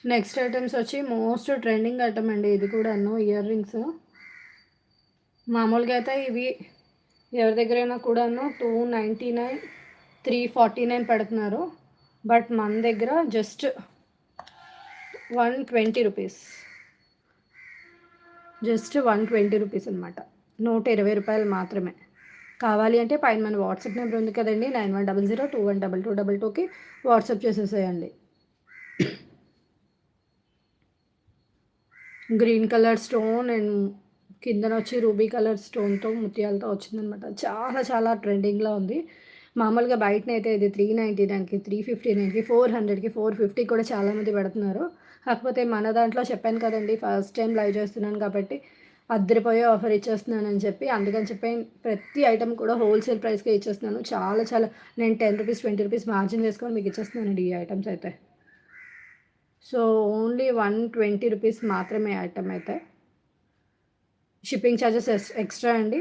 Next items వచ్చి most trending item అండి ఇది కూడాను, ఇయర్ రింగ్స్. మామూలుగా అయితే ఇవి ఎవరి దగ్గరైనా కూడాను 299, 349 పెడుతున్నారు. బట్ మన దగ్గర జస్ట్ 120 రూపీస్, జస్ట్ 120 రూపీస్ అనమాట. 120 మాత్రమే. కావాలి అంటే పైన మన వాట్సాప్ నెంబర్ ఉంది కదండి, 9100212222కి వాట్సాప్ చేసేసేయండి. గ్రీన్ కలర్ స్టోన్ అండ్ కిందన వచ్చి రూబీ కలర్ స్టోన్తో ముత్యాలతో వచ్చిందనమాట. చాలా చాలా ట్రెండింగ్లో ఉంది. మామూలుగా బయటనైతే ఇది 399కి, 359కి, 400కి, 450 కూడా చాలామంది పెడుతున్నారు. కాకపోతే మన దాంట్లో చెప్పాను కదండి, ఫస్ట్ టైం లైవ్ చేస్తున్నాను కాబట్టి అద్దరిపోయే ఆఫర్ ఇచ్చేస్తున్నానని చెప్పి, అందుకని చెప్పి ప్రతి ఐటెం కూడా హోల్సేల్ ప్రైస్కే ఇచ్చేస్తున్నాను. చాలా చాలా నేను 10 రూపీస్, 20 రూపీస్ మార్జిన్ వేసుకొని మీకు ఇచ్చేస్తున్నానండి ఈ ఐటమ్స్ అయితే. సో ఓన్లీ 120 రూపీస్ మాత్రమే ఐటమ్ అయితే. షిప్పింగ్ ఛార్జెస్ ఎక్స్ట్రా అండి.